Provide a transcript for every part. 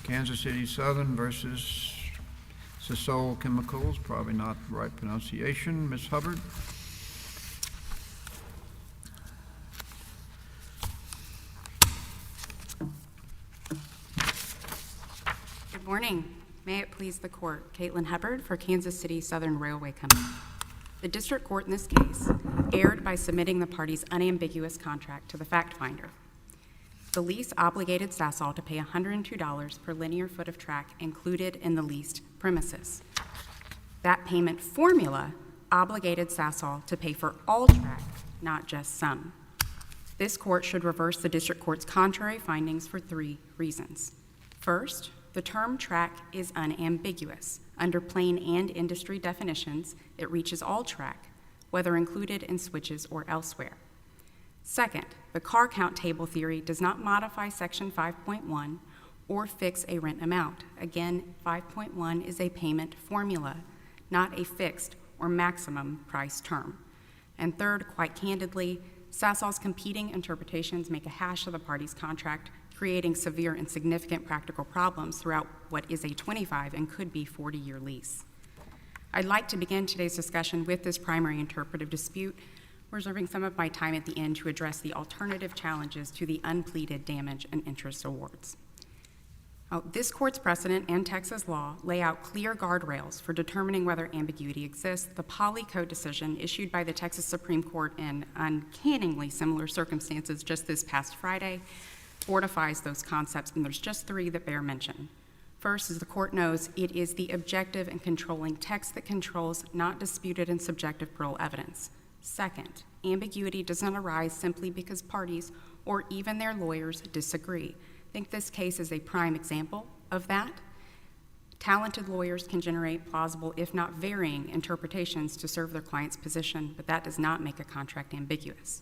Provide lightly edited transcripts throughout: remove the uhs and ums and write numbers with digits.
Kansas City Southern versus Sasol Chemicals, probably not the right pronunciation. Ms. Hubbard. Good morning. May it please the court. Caitlyn Hubbard for Kansas City Southern Railway Company. The district court in this case erred by submitting the party's unambiguous contract to the fact finder. The lease obligated Sasol to pay $102 per linear foot of track included in the leased premises. That payment formula obligated Sasol to pay for all track, not just some. This court should reverse the district court's contrary findings for 3 reasons. First, the term track is unambiguous. Under plain and industry definitions, it reaches all track, whether included in switches or elsewhere. Second, the car count table theory does not modify Section 5.1 or fix a rent amount. Again, 5.1 is a payment formula, not a fixed or maximum price term. And third, quite candidly, Sasol's competing interpretations make a hash of the party's contract, creating severe and significant practical problems throughout what is a 25 and could be 40-year lease. I'd like to begin today's discussion with this primary interpretive dispute, reserving some of my time at the end to address the alternative challenges to the unpleaded damage and interest awards. This court's precedent and Texas law lay out clear guardrails for determining whether ambiguity exists. The Poly Code decision issued by the Texas Supreme Court in uncannily similar circumstances just this past Friday fortifies those concepts, and there's just 3 that bear mention. First, as the court knows, it is the objective and controlling text that controls, not disputed and subjective parole evidence. Second, ambiguity does not arise simply because parties or even their lawyers disagree. I think this case is a prime example of that. Talented lawyers can generate plausible, if not varying, interpretations to serve their client's position, but that does not make a contract ambiguous.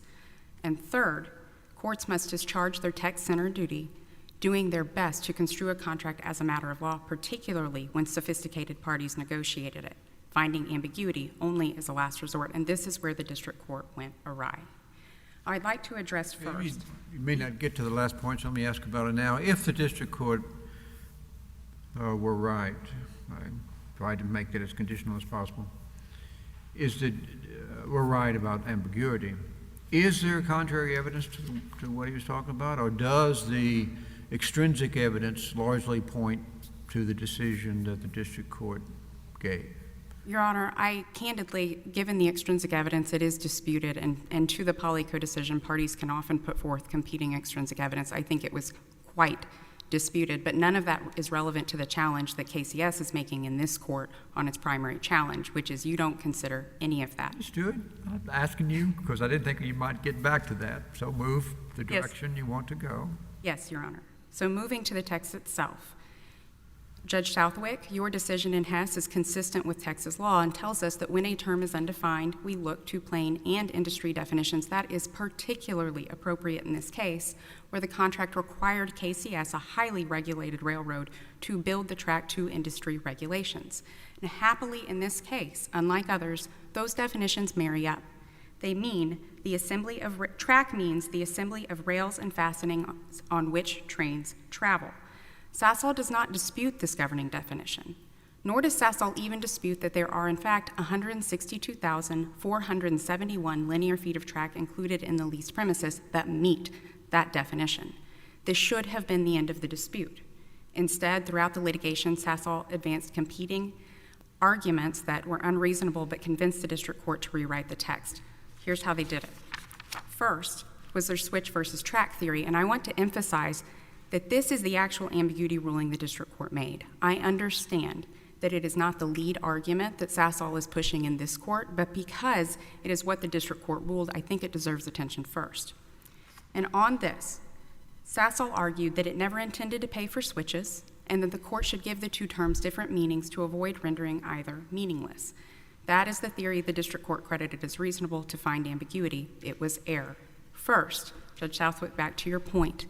And third, courts must discharge their text-centered duty, doing their best to construe a contract as a matter of law, particularly when sophisticated parties negotiated it, finding ambiguity only as a last resort, and this is where the district court went awry. I'd like to address first. You may not get to the last point, so let me ask about it now. If the district court were right, I tried to make that as conditional as possible, we're right about ambiguity, is there contrary evidence to what he was talking about, or does the extrinsic evidence largely point to the decision that the district court gave? Your Honor, I candidly, given the extrinsic evidence, it is disputed, and to the Poly Code decision, parties can often put forth competing extrinsic evidence. I think it was quite disputed, but none of that is relevant to the challenge that KCS is making in this court on its primary challenge, which is you don't consider any of that. Stuart, I'm asking you because I didn't think you might get back to that, so move the direction you want to go. Yes, Your Honor. So moving to the text itself. Judge Southwick, your decision in Hess is consistent with Texas law and tells us that when a term is undefined, we look to plain and industry definitions. That is particularly appropriate in this case, where the contract required KCS, a highly regulated railroad, to build the track to industry regulations. And happily in this case, unlike others, those definitions marry up. They mean the assembly of track means the assembly of rails and fastenings on which trains travel. Sasol does not dispute this governing definition, nor does Sasol even dispute that there are in fact 162,471 linear feet of track included in the leased premises that meet that definition. This should have been the end of the dispute. Instead, throughout the litigation, Sasol advanced competing arguments that were unreasonable but convinced the district court to rewrite the text. Here's how they did it. First was their switch versus track theory, and I want to emphasize that this is the actual ambiguity ruling the district court made. I understand that it is not the lead argument that Sasol is pushing in this court, but because it is what the district court ruled, I think it deserves attention first. And on this, Sasol argued that it never intended to pay for switches and that the court should give the 2 terms different meanings to avoid rendering either meaningless. That is the theory the district court credited as reasonable to find ambiguity. It was error. First, Judge Southwick, back to your point,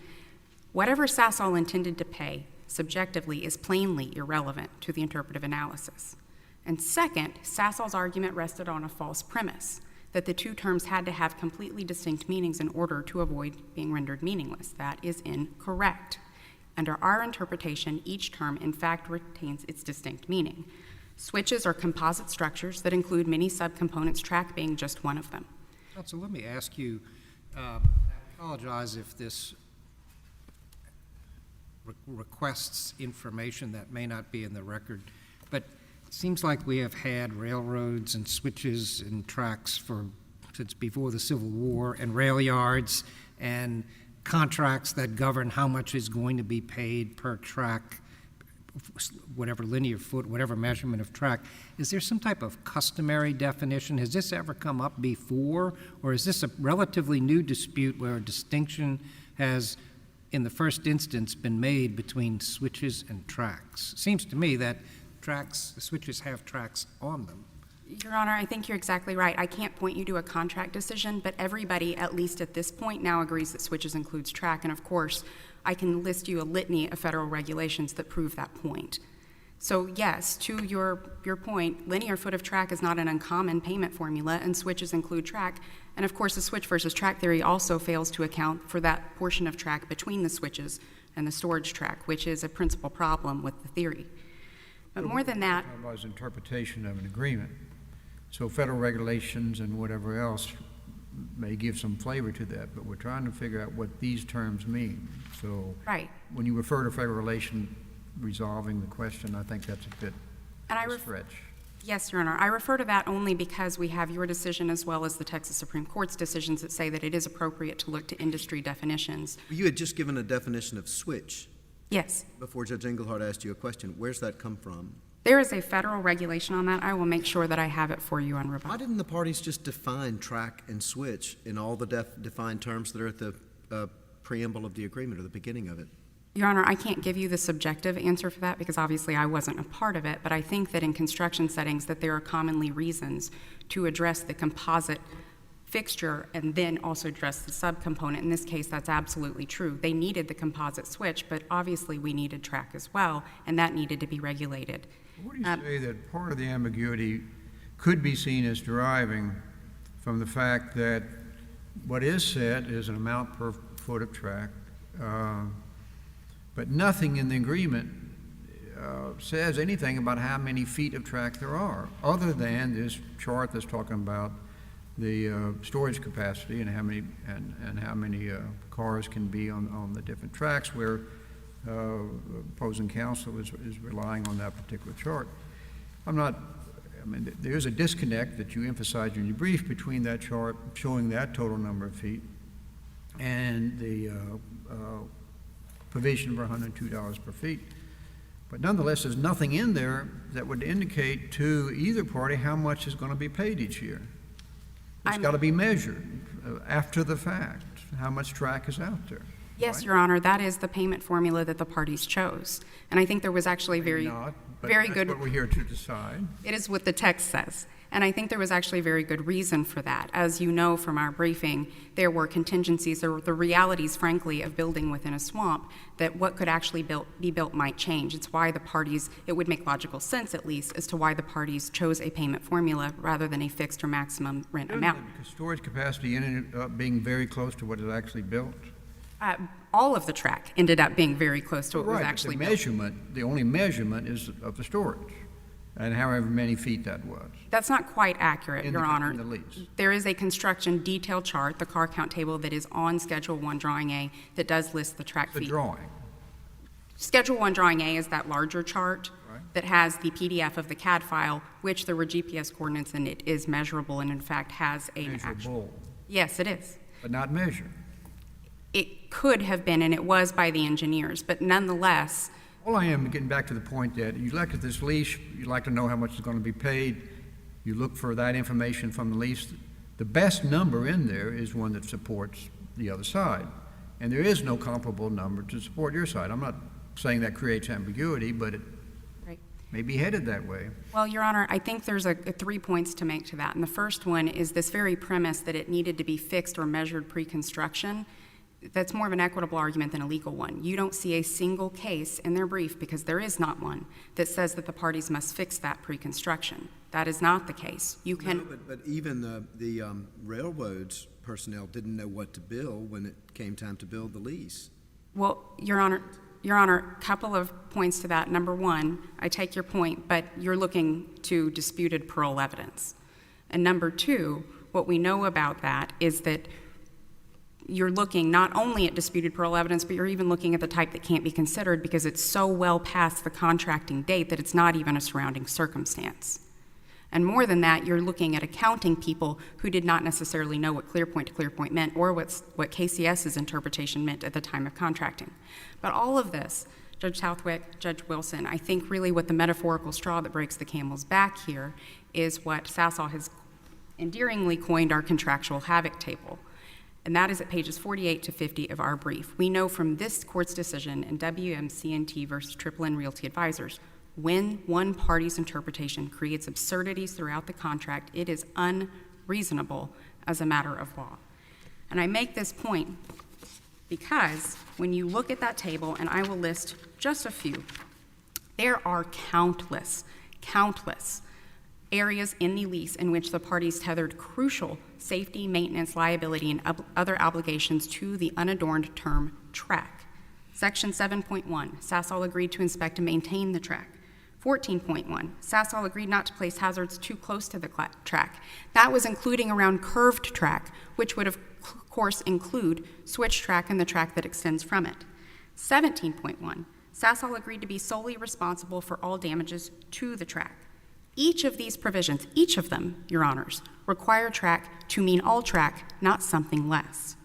whatever Sasol intended to pay subjectively is plainly irrelevant to the interpretive analysis. And second, Sasol's argument rested on a false premise, that the 2 terms had to have completely distinct meanings in order to avoid being rendered meaningless. That is incorrect. Under our interpretation, each term in fact retains its distinct meaning. Switches are composite structures that include many subcomponents, track being just one of them. Counsel, let me ask you, I apologize if this requests information that may not be in the record, but it seems like we have had railroads and switches and tracks since before the Civil War, and rail yards and contracts that govern how much is going to be paid per track, whatever linear foot, whatever measurement of track. Is there some type of customary definition? Has this ever come up before, or is this a relatively new dispute where a distinction has, in the first instance, been made between switches and tracks? It seems to me that switches have tracks on them. Your Honor, I think you're exactly right. I can't point you to a contract decision, but everybody, at least at this point, now agrees that switches includes track. And of course, I can list you a litany of federal regulations that prove that point. So yes, to your point, linear foot of track is not an uncommon payment formula, and switches include track. And of course, the switch versus track theory also fails to account for that portion of track between the switches and the storage track, which is a principal problem with the theory. But more than that, About interpretation of an agreement. So federal regulations and whatever else may give some flavor to that, but we're trying to figure out what these terms mean. So right. when you refer to federal relation resolving the question, I think that's a bit of a stretch. Yes, Your Honor. I refer to that only because we have your decision as well as the Texas Supreme Court's decisions that say that it is appropriate to look to industry definitions. You had just given a definition of switch Yes. before Judge Engelhardt asked you a question. Where's that come from? There is a federal regulation on that. I will make sure that I have it for you on rebuttal. Why didn't the parties just define track and switch in all the defined terms that are at the preamble of the agreement or the beginning of it? Your Honor, I can't give you the subjective answer for that because obviously I wasn't a part of it, but I think that in construction settings that there are commonly reasons to address the composite fixture and then also address the subcomponent. In this case, that's absolutely true. They needed the composite switch, but obviously we needed track as well, and that needed to be regulated. What do you say that part of the ambiguity could be seen as deriving from the fact that what is said is an amount per foot of track, but nothing in the agreement says anything about how many feet of track there are, other than this chart that's talking about the storage capacity and how many cars can be on the different tracks, where opposing counsel is relying on that particular chart. There is a disconnect that you emphasize in your brief between that chart showing that total number of feet and the provision for $102 per feet. But nonetheless, there's nothing in there that would indicate to either party how much is going to be paid each year. It's got to be measured after the fact, how much track is out there. Yes, right? Your Honor, that is the payment formula that the parties chose. And I think there was actually very good. What we're here to decide. It is what the text says. And I think there was actually very good reason for that. As you know from our briefing, there were contingencies, there were the realities, frankly, of building within a swamp, that what could actually be built might change. It's why the parties, it would make logical sense at least, as to why the parties chose a payment formula rather than a fixed or maximum rent amount. Because storage capacity ended up being very close to what is actually built. All of the track ended up being very close to what was actually built. The only measurement is of the storage, and however many feet that was. That's not quite accurate, Your Honor. In the lease. There is a construction detail chart, the car count table, that is on Schedule 1 Drawing A that does list the track feet. The drawing. Schedule 1 Drawing A is that larger chart Right. that has the PDF of the CAD file, which there were GPS coordinates, and it is measurable and in fact has an actual. Measurable. Yes, it is. But not measured. It could have been, and it was by the engineers, but nonetheless. All I am getting back to the point that you look at this lease, you like to know how much is going to be paid, you look for that information from the lease. The best number in there is one that supports the other side, and there is no comparable number to support your side. I'm not saying that creates ambiguity, but it Right. may be headed that way. Well, Your Honor, I think there's 3 points to make to that, and the first one is this very premise that it needed to be fixed or measured pre-construction. That's more of an equitable argument than a legal one. You don't see a single case in their brief, because there is not one, that says that the parties must fix that pre-construction. That is not the case. You can. No, but even the railroads personnel didn't know what to bill when it came time to build the lease. Well, Your Honor, Your Honor, a couple of points to that. Number one, I take your point, but you're looking to disputed parole evidence. And number two, what we know about that is that you're looking not only at disputed parole evidence, but you're even looking at the type that can't be considered because it's so well past the contracting date that it's not even a surrounding circumstance. And more than that, you're looking at accounting people who did not necessarily know what clear point to clear point meant or what KCS's interpretation meant at the time of contracting. But all of this, Judge Southwick, Judge Wilson, I think really what the metaphorical straw that breaks the camel's back here is what Sasol has endearingly coined our contractual havoc table. And that is at pages 48 to 50 of our brief. We know from this court's decision in WMC&T versus Triple N Realty Advisors, when one party's interpretation creates absurdities throughout the contract, it is unreasonable as a matter of law. And I make this point because when you look at that table, and I will list just a few, there are countless areas in the lease in which the parties tethered crucial safety, maintenance, liability, and other obligations to the unadorned term track. Section 7.1, Sasol agreed to inspect and maintain the track. 14.1, Sasol agreed not to place hazards too close to the track. That was including around curved track, which would of course include switch track and the track that extends from it. 17.1, Sasol agreed to be solely responsible for all damages to the track. Each of these provisions, each of them, Your Honors, require track to mean all track, not something less.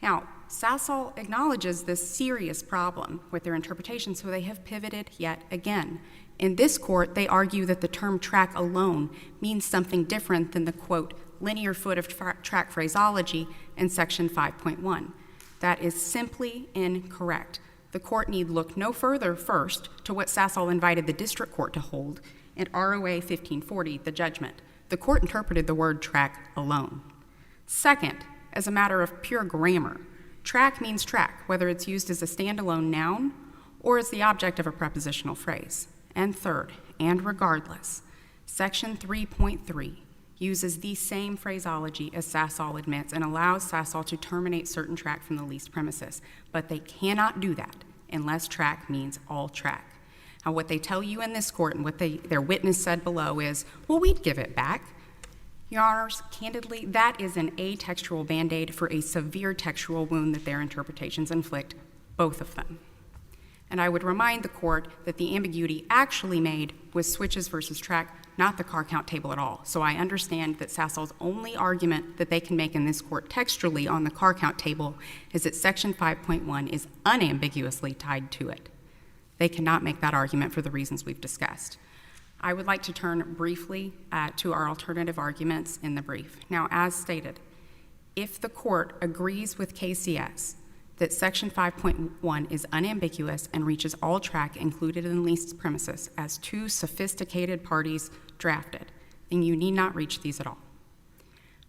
Now, Sasol acknowledges this serious problem with their interpretation, so they have pivoted yet again. In this court, they argue that the term track alone means something different than the, quote, linear foot of track phraseology in Section 5.1. That is simply incorrect. The court need look no further first to what Sasol invited the district court to hold in ROA 1540, the judgment. The court interpreted the word track alone. Second, as a matter of pure grammar, track means track, whether it's used as a standalone noun or as the object of a prepositional phrase. And third, and regardless, Section 3.3 uses the same phraseology as Sasol admits and allows Sasol to terminate certain track from the leased premises, but they cannot do that unless track means all track. Now, what they tell you in this court and what their witness said below is, well, we'd give it back. Your Honors, candidly, that is an atextual Band-Aid for a severe textual wound that their interpretations inflict, both of them. And I would remind the court that the ambiguity actually made was switches versus track, not the car count table at all. So I understand that Sasol's only argument that they can make in this court textually on the car count table is that Section 5.1 is unambiguously tied to it. They cannot make that argument for the reasons we've discussed. I would like to turn briefly to our alternative arguments in the brief. Now, as stated, if the court agrees with KCS that Section 5.1 is unambiguous and reaches all track included in the leased premises as two sophisticated parties drafted, then you need not reach these at all.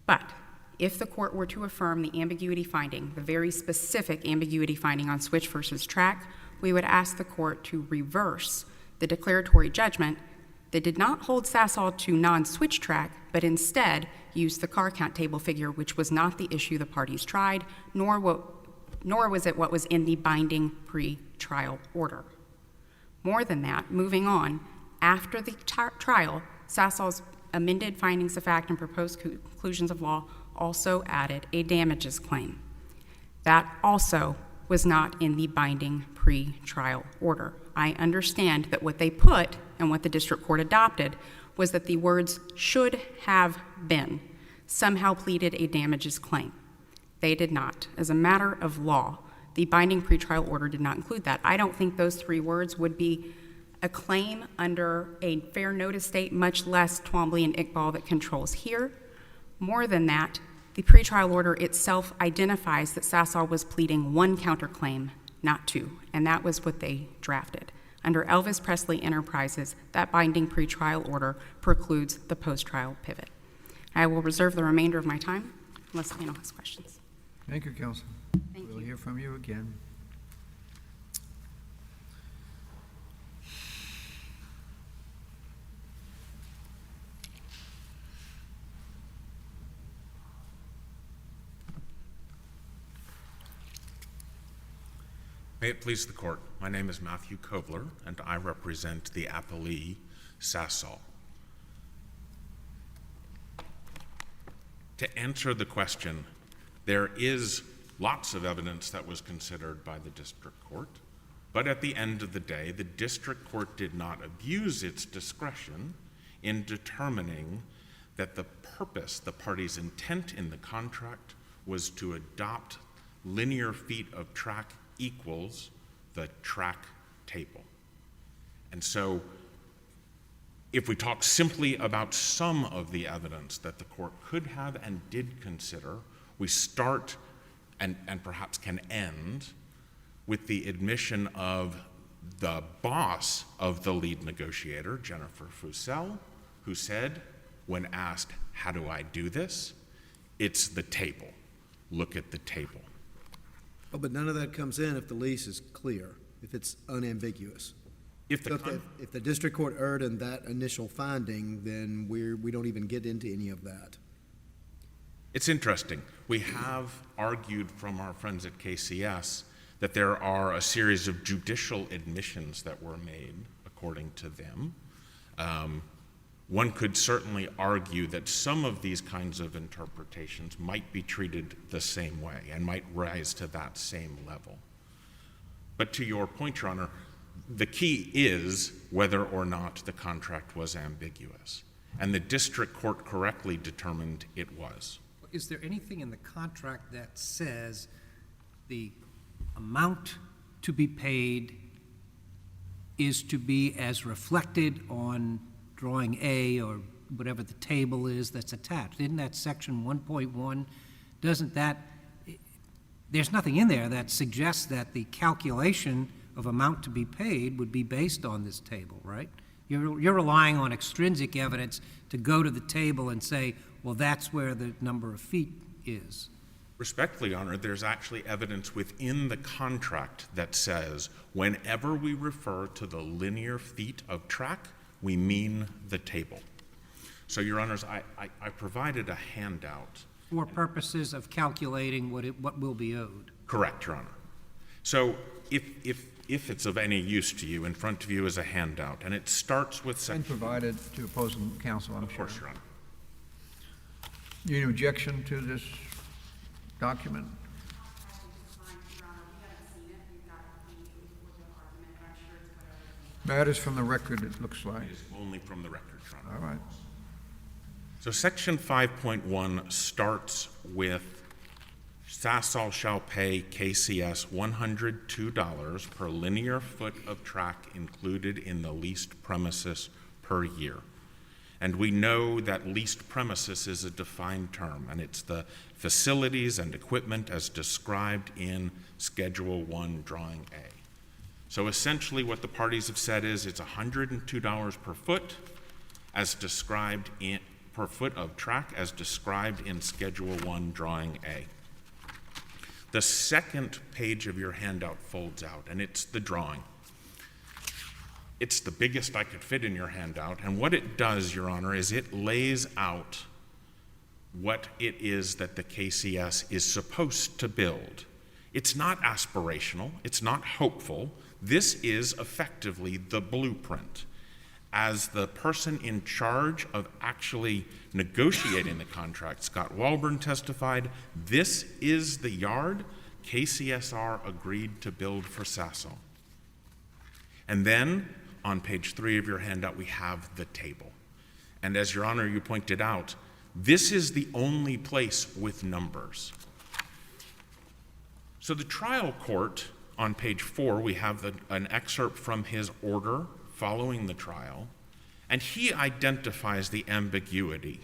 But if the court were to affirm the ambiguity finding, the very specific ambiguity finding on switch versus track, we would ask the court to reverse the declaratory judgment that did not hold Sasol to non-switch track, but instead used the car count table figure, which was not the issue the parties tried, nor was it what was in the binding pre-trial order. More than that, moving on, after the trial, Sasol's amended findings of fact and proposed conclusions of law also added a damages claim. That also was not in the binding pre-trial order. I understand that what they put and what the district court adopted was that the words should have been somehow pleaded a damages claim. They did not. As a matter of law, the binding pretrial order did not include that. I don't think those three words would be a claim under a fair notice state, much less Twombly and Iqbal that controls here. More than that, the pretrial order itself identifies that Sasol was pleading one counterclaim, not two, and that was what they drafted. Under Elvis Presley Enterprises, that binding pretrial order precludes the post-trial pivot. I will reserve the remainder of my time unless anyone has questions. Thank you, Counsel. Thank We'll you. hear from you again. May it please the court, my name is Matthew Coveler, and I represent the appellee, Sasol. To answer the question, there is lots of evidence that was considered by the district court, but at the end of the day, the district court did not abuse its discretion in determining that the purpose, the party's intent in the contract, was to adopt linear feet of track equals the track table. And so, if we talk simply about some of the evidence that the court could have and did consider, we start and perhaps can end with the admission of the boss of the lead negotiator, Jennifer Fussell, who said, when asked, how do I do this? It's the table. Look at the table. Oh, but none of that comes in if the lease is clear, if it's unambiguous. If So if the district court erred in that initial finding, then we don't even get into any of that. It's interesting. We have argued from our friends at KCS that there are a series of judicial admissions that were made according to them. One could certainly argue that some of these kinds of interpretations might be treated the same way and might rise to that same level. But to your point, Your Honor, the key is whether or not the contract was ambiguous. And the district court correctly determined it was. Is there anything in the contract that says the amount to be paid is to be as reflected on drawing A or whatever the table is that's attached? Isn't that section 1.1? Doesn't that, there's nothing in there that suggests that the calculation of amount to be paid would be based on this table, right? You're relying on extrinsic evidence to go to the table and say, well, that's where the number of feet is. Respectfully, Your Honor, there's actually evidence within the contract that says whenever we refer to the linear feet of track, we mean the table. So, Your Honors, I provided a handout. For purposes of calculating what will be owed. Correct, Your Honor. So if it's of any use to you, in front of you is a handout, and it starts with And provided to opposing counsel, I'm Of sure. course, Your Honor. Any objection to this document? Matters from the record, it looks like. It is only from the record, Your Honor. All right. So section 5.1 starts with Sasol shall pay KCS $102 per linear foot of track included in the leased premises per year. And we know that leased premises is a defined term, and it's the facilities and equipment as described in Schedule 1, Drawing A. So essentially what the parties have said is it's $102 per foot as described in, per foot of track as described in Schedule 1, Drawing A. The second page of your handout folds out, and it's the drawing. It's the biggest I could fit in your handout, and what it does, Your Honor, is it lays out what it is that the KCS is supposed to build. It's not aspirational, it's not hopeful. This is effectively the blueprint. As the person in charge of actually negotiating the contract, Scott Walburn testified, this is the yard KCSR agreed to build for Sasol. And then on page 3 of your handout, we have the table. And as Your Honor, you pointed out, this is the only place with numbers. So the trial court, on page 4, we have an excerpt from his order following the trial, and he identifies the ambiguity.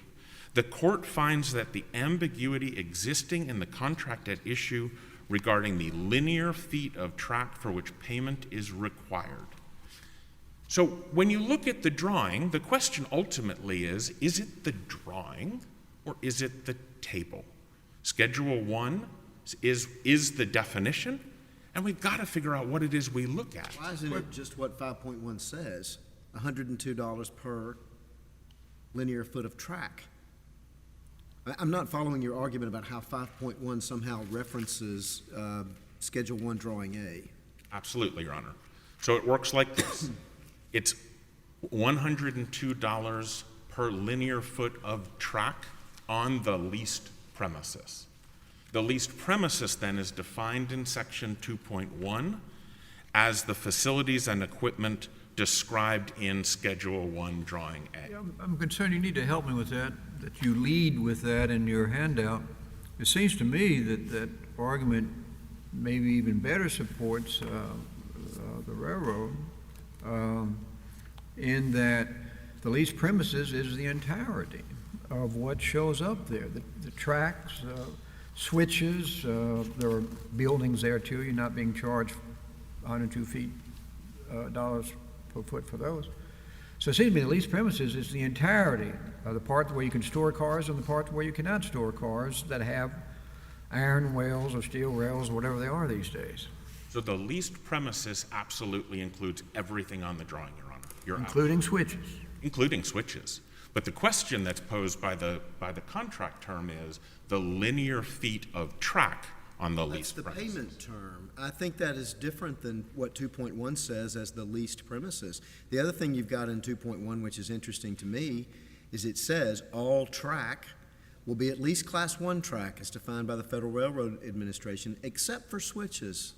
The court finds that the ambiguity existing in the contract at issue regarding the linear feet of track for which payment is required. So when you look at the drawing, the question ultimately is it the drawing or is it the table? Schedule 1 is the definition, and we've got to figure out what it is we look at. Why isn't it just what 5.1 says, $102 per linear foot of track? I'm not following your argument about how 5.1 somehow references Schedule 1 Drawing A. Absolutely, Your Honor. So it works like this. It's $102 per linear foot of track on the leased premises. The leased premises then is defined in section 2.1 as the facilities and equipment described in Schedule 1, Drawing A. Yeah, I'm concerned, you need to help me with that you lead with that in your handout. It seems to me that that argument maybe even better supports the railroad in that the leased premises is the entirety of what shows up there. The tracks, switches, there are buildings there too. You're not being charged 102 feet, dollars per foot for those. So it seems to me the leased premises is the entirety of the part where you can store cars and the part where you cannot store cars that have iron rails or steel rails or whatever they are these days. So the leased premises absolutely includes everything on the drawing, Your Honor. Including switches. Including switches. But the question that's posed by the contract term is the linear feet of track on the leased That's the premises. payment term. I think that is different than what 2.1 says as the leased premises. The other thing you've got in 2.1, which is interesting to me, is it says all track will be at least Class 1 track as defined by the Federal Railroad Administration, except for switches,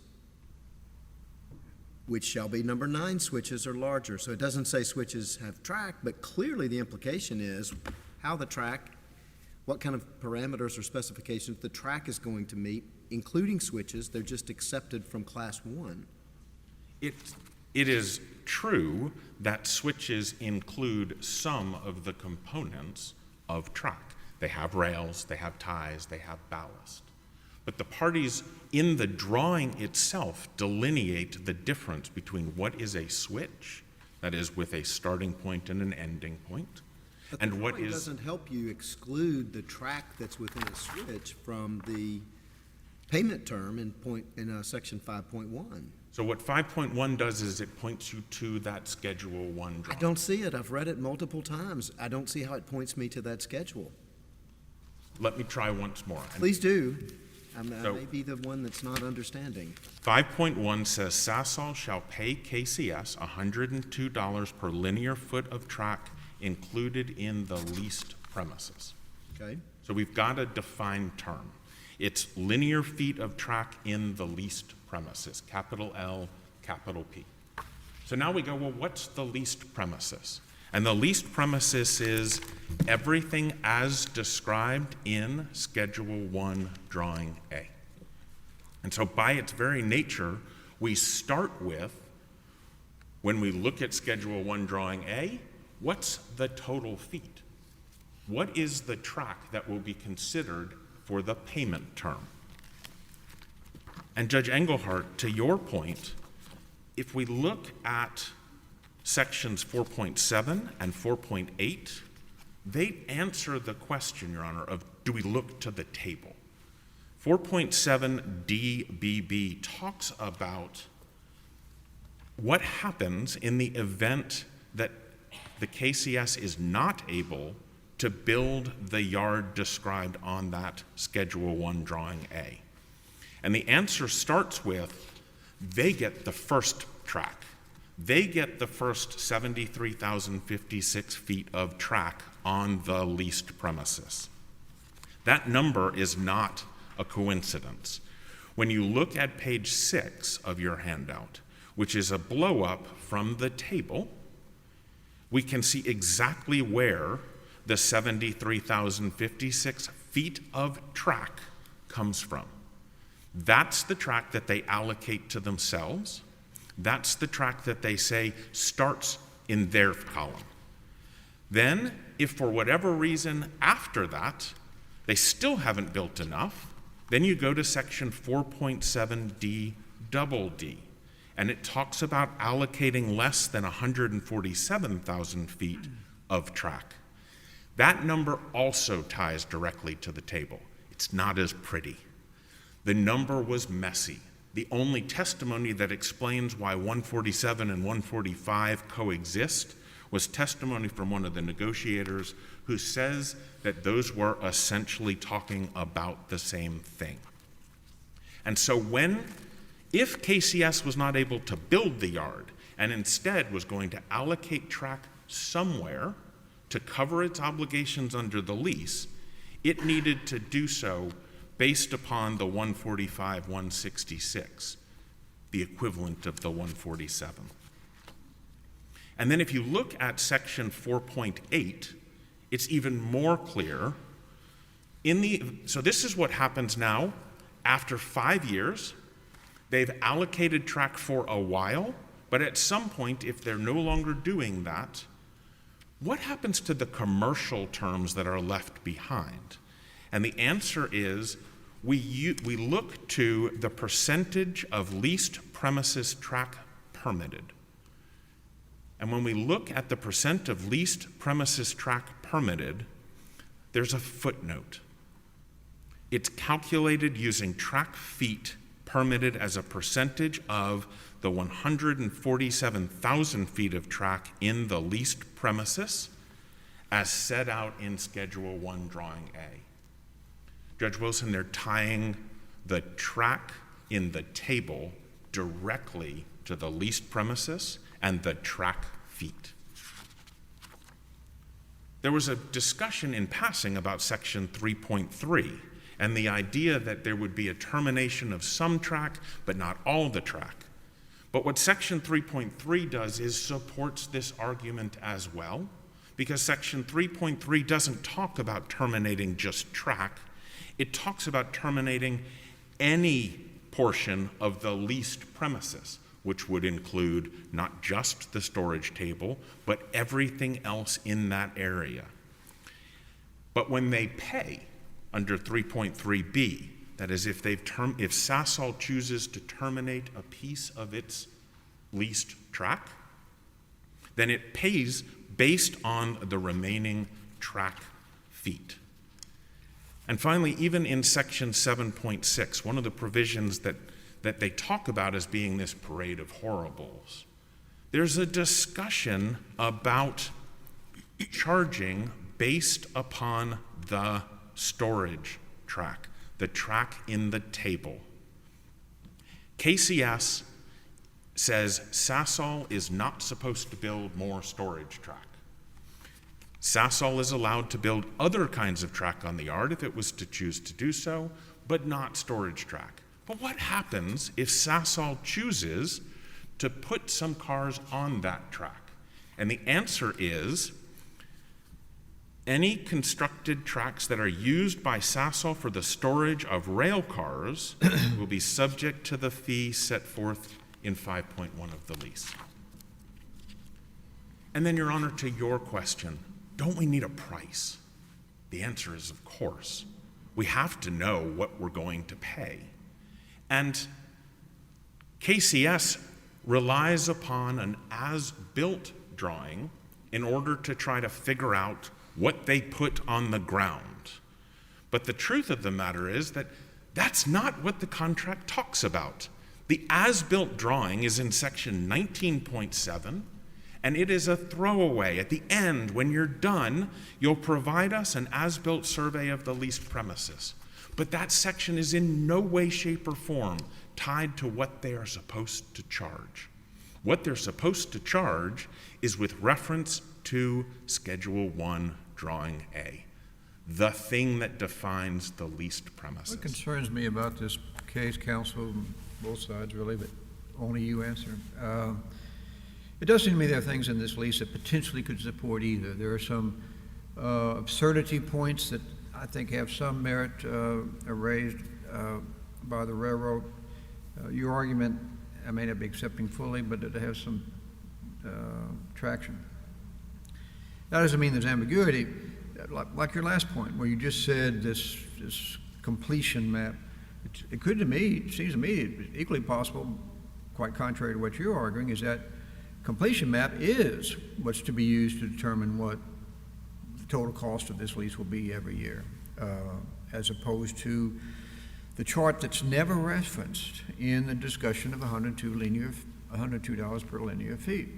which shall be number 9 switches or larger. So it doesn't say switches have track, but clearly the implication is how the track, what kind of parameters or specifications the track is going to meet, including switches. They're just accepted from Class 1. It is true that switches include some of the components of track. They have rails, they have ties, they have ballast. But the parties in the drawing itself delineate the difference between what is a switch, that is with a starting point and an ending point, But and the what drawing is... doesn't help you exclude the track that's within a switch from the payment term in section 5.1. So what 5.1 does is it points you to that Schedule 1 I drawing. don't see it. I've read it multiple times. I don't see how it points me to that schedule. Let me try once more. And Please do. I So- may be the one that's not understanding. 5.1 says Sasol shall pay KCS $102 per linear foot of track included in the leased premises. Okay? So we've got a defined term. It's linear feet of track in the leased premises, capital L, capital P. So now we go, well, what's the leased premises? And the leased premises is everything as described in Schedule 1, Drawing A. And so by its very nature, we start with, when we look at Schedule 1, Drawing A, what's the total feet? What is the track that will be considered for the payment term? And Judge Engelhardt, to your point, if we look at sections 4.7 and 4.8, they answer the question, Your Honor, of do we look to the table? 4.7 DBB talks about what happens in the event that the KCS is not able to build the yard described on that Schedule 1 Drawing A. And the answer starts with they get the first track. They get the first 73,056 feet of track on the leased premises. That number is not a coincidence. When you look at page 6 of your handout, which is a blow-up from the table, we can see exactly where the 73,056 feet of track comes from. That's the track that they allocate to themselves. That's the track that they say starts in their column. Then, if for whatever reason after that, they still haven't built enough, then you go to section 4.7D double D, and it talks about allocating less than 147,000 feet of track. That number also ties directly to the table. It's not as pretty. The number was messy. The only testimony that explains why 147 and 145 coexist was testimony from one of the negotiators who says that those were essentially talking about the same thing. And so when If KCS was not able to build the yard and instead was going to allocate track somewhere to cover its obligations under the lease, it needed to do so based upon the 145-166, the equivalent of the 147. And then if you look at section 4.8, it's even more clear. So this is what happens now. After 5 years, they've allocated track for a while, but at some point, if they're no longer doing that, what happens to the commercial terms that are left behind? And the answer is we look to the percentage of leased premises track permitted. And when we look at the percent of leased premises track permitted, there's a footnote. It's calculated using track feet permitted as a percentage of the 147,000 feet of track in the leased premises as set out in Schedule 1, Drawing A. Judge Wilson, they're tying the track in the table directly to the leased premises and the track feet. There was a discussion in passing about Section 3.3 and the idea that there would be a termination of some track, but not all the track. But what Section 3.3 does is supports this argument as well, because Section 3.3 doesn't talk about terminating just track. It talks about terminating any portion of the leased premises, which would include not just the storage table, but everything else in that area. But when they pay under 3.3b, that is, if Sasol chooses to terminate a piece of its leased track, then it pays based on the remaining track feet. And finally, even in Section 7.6, one of the provisions that they talk about as being this parade of horribles, there's a discussion about charging based upon the storage track, the track in the table. KCS says Sasol is not supposed to build more storage track. Sasol is allowed to build other kinds of track on the yard if it was to choose to do so, but not storage track. But what happens if Sasol chooses to put some cars on that track? And the answer is any constructed tracks that are used by Sasol for the storage of rail cars will be subject to the fee set forth in 5.1 of the lease. And then, Your Honor, to your question, don't we need a price? The answer is, of course. We have to know what we're going to pay. And KCS relies upon an as-built drawing in order to try to figure out what they put on the ground. But the truth of the matter is that that's not what the contract talks about. The as-built drawing is in section 19.7, and it is a throwaway. At the end, when you're done, you'll provide us an as-built survey of the leased premises. But that section is in no way, shape, or form tied to what they are supposed to charge. What they're supposed to charge is with reference to Schedule 1, Drawing A, the thing that defines the leased premises. What concerns me about this case, counsel, both sides really, but only you answer. It does seem to me there are things in this lease that potentially could support either. There are some absurdity points that I think have some merit raised by the railroad. Your argument, I may not be accepting fully, but it has some traction. That doesn't mean there's ambiguity. Like your last point, where you just said this completion map, it could to me, it seems to me equally possible, quite contrary to what you're arguing, is that completion map is what's to be used to determine what the total cost of this lease will be every year, as opposed to the chart that's never referenced in the discussion of $102 per linear feet.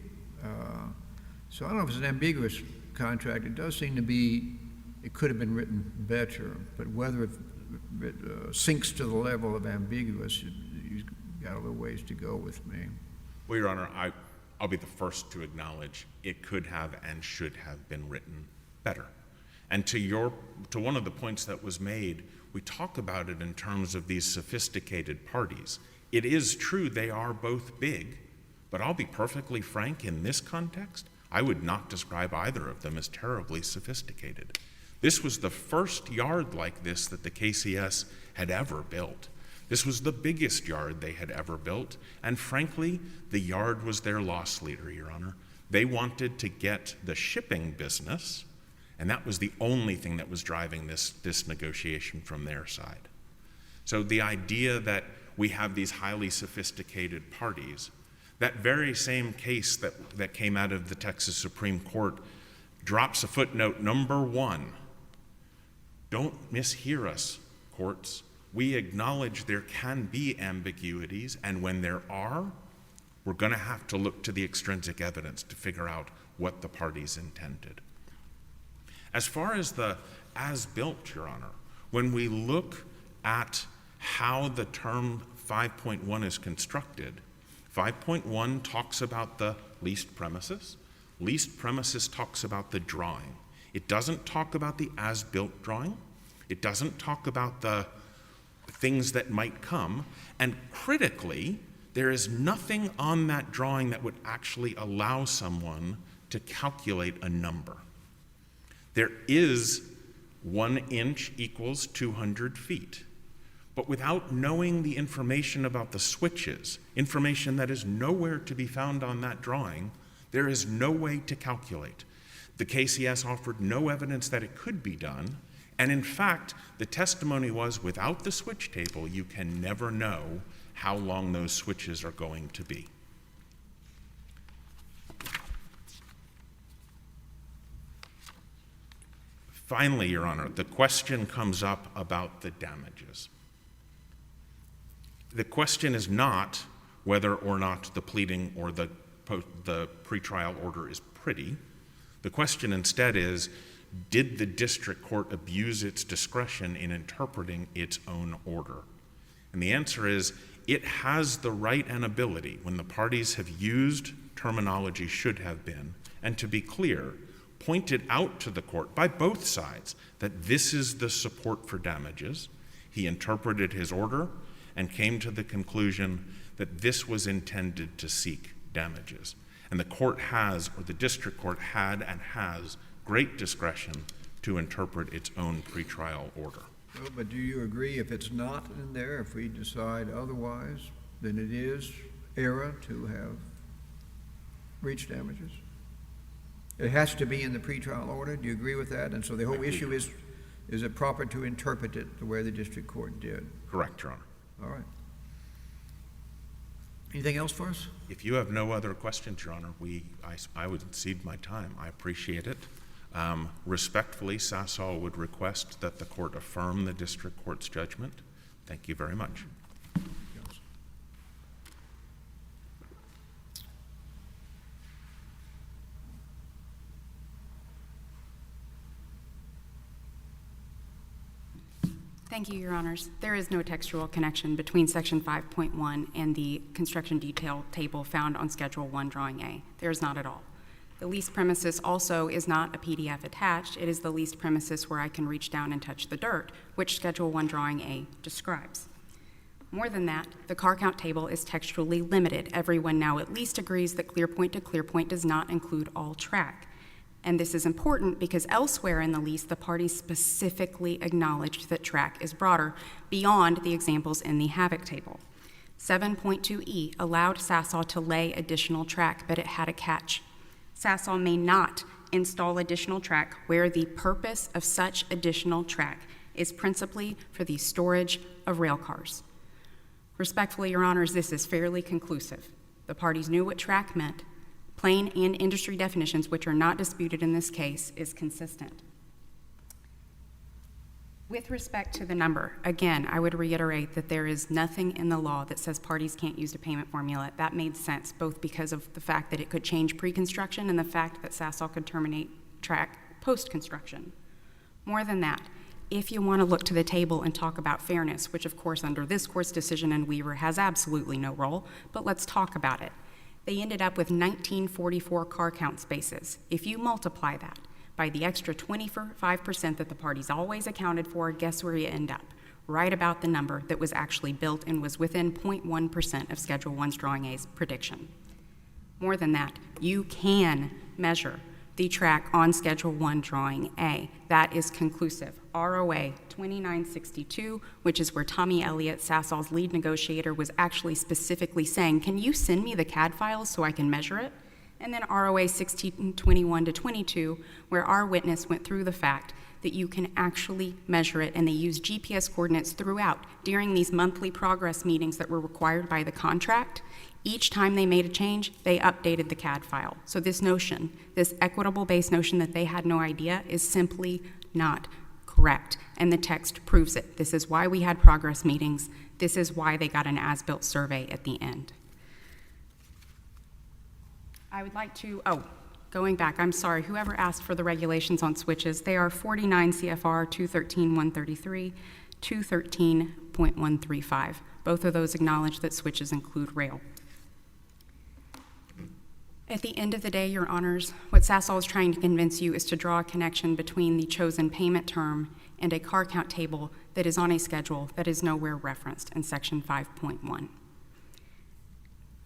So I don't know if it's an ambiguous contract. It does seem to be, it could have been written better, but whether it sinks to the level of ambiguous, you got a little ways to go with me. Well, Your Honor, I'll be the first to acknowledge it could have and should have been written better. And to one of the points that was made, we talk about it in terms of these sophisticated parties. It is true they are both big, but I'll be perfectly frank, in this context, I would not describe either of them as terribly sophisticated. This was the first yard like this that the KCS had ever built. This was the biggest yard they had ever built, and frankly, the yard was their loss leader, Your Honor. They wanted to get the shipping business, and that was the only thing that was driving this negotiation from their side. So the idea that we have these highly sophisticated parties, that very same case that came out of the Texas Supreme Court drops a footnote number 1. Don't mishear us, courts. We acknowledge there can be ambiguities, and when there are, we're going to have to look to the extrinsic evidence to figure out what the parties intended. As far as the as-built, Your Honor, when we look at how the term 5.1 is constructed, 5.1 talks about the leased premises. Leased premises talks about the drawing. It doesn't talk about the as-built drawing. It doesn't talk about the things that might come. And critically, there is nothing on that drawing that would actually allow someone to calculate a number. There is 1 inch equals 200 feet. But without knowing the information about the switches, information that is nowhere to be found on that drawing, there is no way to calculate. The KCS offered no evidence that it could be done, and in fact, the testimony was without the switch table, you can never know how long those switches are going to be. Finally, Your Honor, the question comes up about the damages. The question is not whether or not the pleading or the pretrial order is pretty. The question instead is, did the district court abuse its discretion in interpreting its own order? And the answer is, it has the right and ability, when the parties have used terminology should have been, and to be clear, pointed out to the court by both sides that this is the support for damages. He interpreted his order and came to the conclusion that this was intended to seek damages. And the court has, or the district court had and has, great discretion to interpret its own pretrial order. Well, but do you agree if it's not in there, if we decide otherwise, then it is error to have reached damages? It has to be in the pretrial order. Do you agree with that? And so the whole issue is it proper to interpret it the way the district court did? Correct, Your Honor. All right. Anything else for us? If you have no other questions, Your Honor, I would cede my time. I appreciate it. Respectfully, Sasol would request that the court affirm the district court's judgment. Thank you very much. Thank you, Your Honors. There is no textual connection between Section 5.1 and the construction detail table found on Schedule 1, Drawing A. There is not at all. The leased premises also is not a PDF attached. It is the leased premises where I can reach down and touch the dirt, which Schedule 1, Drawing A describes. More than that, the car count table is textually limited. Everyone now at least agrees that clear point to clear point does not include all track. And this is important because elsewhere in the lease, the parties specifically acknowledged that track is broader beyond the examples in the Havoc table. 7.2e allowed Sasol to lay additional track, but it had a catch. Sasol may not install additional track where the purpose of such additional track is principally for the storage of rail cars. Respectfully, Your Honors, this is fairly conclusive. The parties knew what track meant. Plain and industry definitions, which are not disputed in this case, is consistent. With respect to the number, again, I would reiterate that there is nothing in the law that says parties can't use a payment formula. That made sense, both because of the fact that it could change pre-construction and the fact that Sasol could terminate track post-construction. More than that, if you want to look to the table and talk about fairness, which of course under this court's decision in Weaver has absolutely no role, but let's talk about it. They ended up with 1944 car count spaces. If you multiply that by the extra 25% that the parties always accounted for, guess where you end up? Right about the number that was actually built and was within 0.1% of Schedule 1's Drawing A's prediction. More than that, you can measure the track on Schedule 1 Drawing A. That is conclusive. ROA 2962, which is where Tommy Elliott, Sasol's lead negotiator, was actually specifically saying, can you send me the CAD files so I can measure it? And then ROA 1621 to 22, where our witness went through the fact that you can actually measure it, and they use GPS coordinates throughout during these monthly progress meetings that were required by the contract. Each time they made a change, they updated the CAD file. So this notion, this equitable base notion that they had no idea, is simply not correct, and the text proves it. This is why we had progress meetings. This is why they got an as-built survey at the end. I would like to, going back, I'm sorry, whoever asked for the regulations on switches, they are 49 CFR 213.133, 213.135. Both of those acknowledge that switches include rail. At the end of the day, Your Honors, what Sasol is trying to convince you is to draw a connection between the chosen payment term and a car count table that is on a schedule that is nowhere referenced in Section 5.1.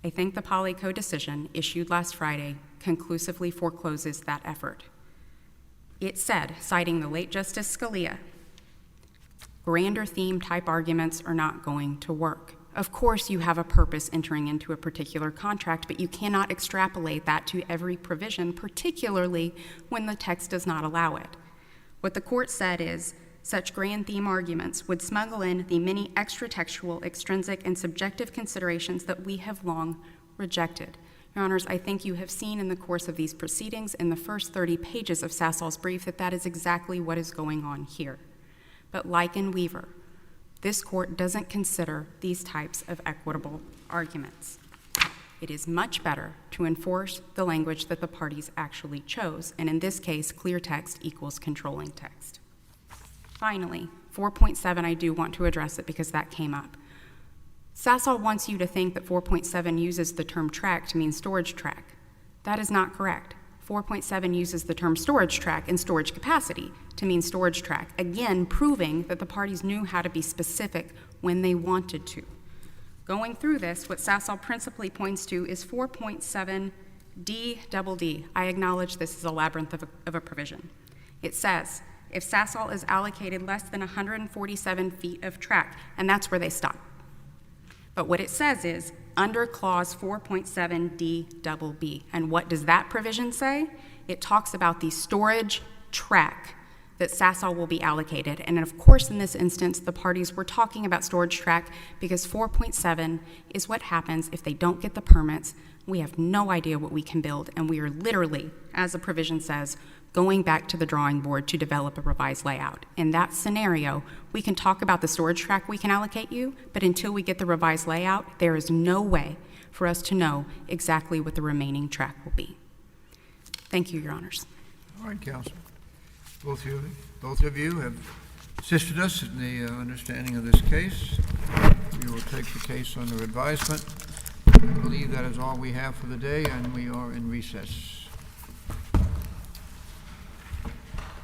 I think the Polyco decision issued last Friday conclusively forecloses that effort. It said, citing the late Justice Scalia, grander theme type arguments are not going to work. Of course you have a purpose entering into a particular contract, but you cannot extrapolate that to every provision, particularly when the text does not allow it. What the court said is, such grand theme arguments would smuggle in the many extra-textual, extrinsic, and subjective considerations that we have long rejected. Your Honors, I think you have seen in the course of these proceedings in the first 30 pages of Sasol's brief that that is exactly what is going on here. But like in Weaver, this court doesn't consider these types of equitable arguments. It is much better to enforce the language that the parties actually chose, and in this case, clear text equals controlling text. Finally, 4.7, I do want to address it because that came up. Sasol wants you to think that 4.7 uses the term track to mean storage track. That is not correct. 4.7 uses the term storage track and storage capacity to mean storage track, again proving that the parties knew how to be specific when they wanted to. Going through this, what Sasol principally points to is 4.7 D. I acknowledge this is a labyrinth of a provision. It says, if Sasol is allocated less than 147 feet of track, and that's where they stop. But what it says is, under clause 4.7 D. And what does that provision say? It talks about the storage track that Sasol will be allocated. And of course, in this instance, the parties were talking about storage track because 4.7 is what happens if they don't get the permits. We have no idea what we can build, and we are literally, as the provision says, going back to the drawing board to develop a revised layout. In that scenario, we can talk about the storage track we can allocate you, but until we get the revised layout, there is no way for us to know exactly what the remaining track will be. Thank you, Your Honors. All right, Counsel. Both of you have assisted us in the understanding of this case. We will take the case under advisement. I believe that is all we have for the day, and we are in recess.